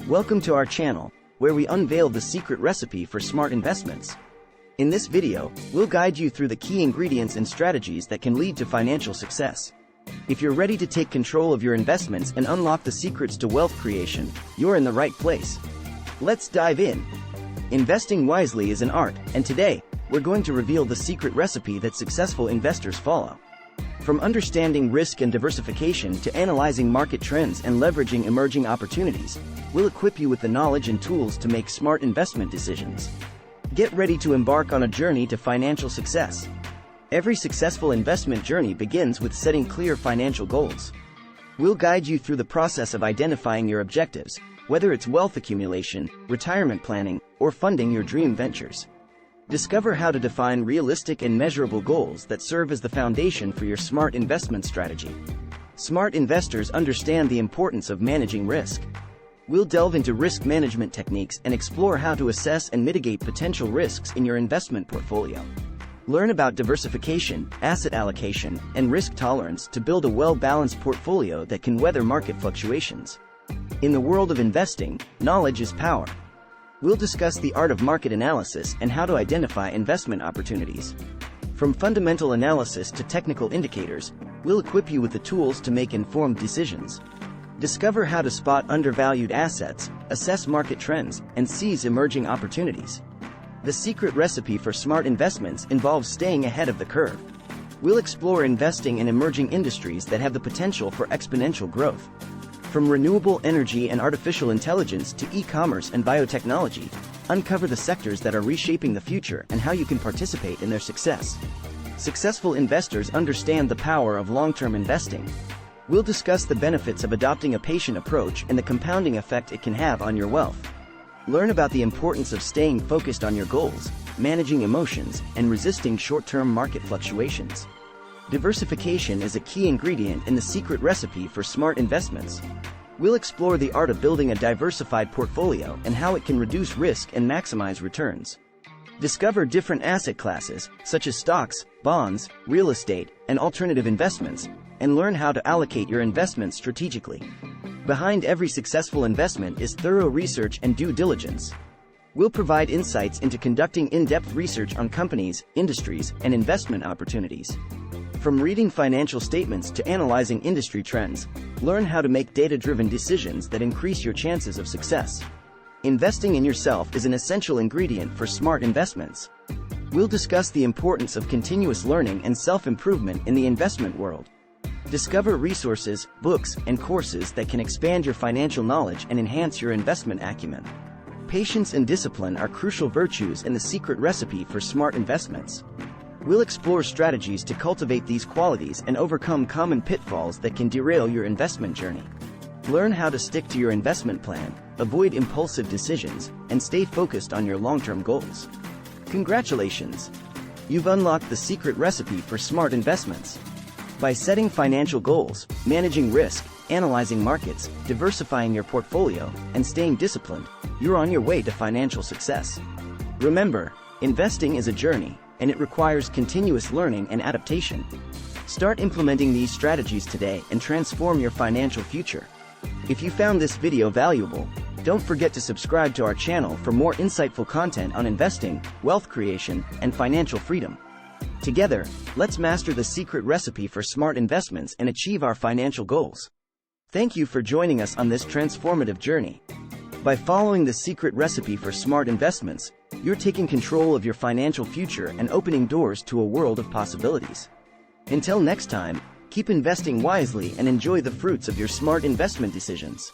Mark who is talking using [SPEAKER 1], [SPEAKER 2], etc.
[SPEAKER 1] Welcome to our channel, where we unveil the secret recipe for smart investments. In this video, we'll guide you through the key ingredients and strategies that can lead to financial success. If you're ready to take control of your investments and unlock the secrets to wealth creation, you're in the right place. Let's dive in. Investing wisely is an art, and today, we're going to reveal the secret recipe that successful investors follow. From understanding risk and diversification to analyzing market trends and leveraging emerging opportunities, we'll equip you with the knowledge and tools to make smart investment decisions. Get ready to embark on a journey to financial success. Every successful investment journey begins with setting clear financial goals. We'll guide you through the process of identifying your objectives, whether it's wealth accumulation, retirement planning, or funding your dream ventures. Discover how to define realistic and measurable goals that serve as the foundation for your smart investment strategy. Smart investors understand the importance of managing risk. We'll delve into risk management techniques and explore how to assess and mitigate potential risks in your investment portfolio. Learn about diversification, asset allocation, and risk tolerance to build a well-balanced portfolio that can weather market fluctuations. In the world of investing, knowledge is power. We'll discuss the art of market analysis and how to identify investment opportunities. From fundamental analysis to technical indicators, we'll equip you with the tools to make informed decisions. Discover how to spot undervalued assets, assess market trends, and seize emerging opportunities. The secret recipe for smart investments involves staying ahead of the curve. We'll explore investing in emerging industries that have the potential for exponential growth. From renewable energy and artificial intelligence to e-commerce and biotechnology, uncover the sectors that are reshaping the future and how you can participate in their success. Successful investors understand the power of long-term investing. We'll discuss the benefits of adopting a patient approach and the compounding effect it can have on your wealth. Learn about the importance of staying focused on your goals, managing emotions, and resisting short-term market fluctuations. Diversification is a key ingredient in the secret recipe for smart investments. We'll explore the art of building a diversified portfolio and how it can reduce risk and maximize returns. Discover different asset classes, such as stocks, bonds, real estate, and alternative investments, and learn how to allocate your investments strategically. Behind every successful investment is thorough research and due diligence. We'll provide insights into conducting in-depth research on companies, industries, and investment opportunities. From reading financial statements to analyzing industry trends, learn how to make data-driven decisions that increase your chances of success. Investing in yourself is an essential ingredient for smart investments. We'll discuss the importance of continuous learning and self-improvement in the investment world. Discover resources, books, and courses that can expand your financial knowledge and enhance your investment acumen. Patience and discipline are crucial virtues in the secret recipe for smart investments. We'll explore strategies to cultivate these qualities and overcome common pitfalls that can derail your investment journey. Learn how to stick to your investment plan, avoid impulsive decisions, and stay focused on your long-term goals. Congratulations! You've unlocked the secret recipe for smart investments. By setting financial goals, managing risk, analyzing markets, diversifying your portfolio, and staying disciplined, you're on your way to financial success. Remember, investing is a journey, and it requires continuous learning and adaptation. Start implementing these strategies today and transform your financial future. If you found this video valuable, don't forget to subscribe to our channel for more insightful content on investing, wealth creation, and financial freedom. Together, let's master the secret recipe for smart investments and achieve our financial goals. Thank you for joining us on this transformative journey. By following the secret recipe for smart investments, you're taking control of your financial future and opening doors to a world of possibilities. Until next time, keep investing wisely and enjoy the fruits of your smart investment decisions.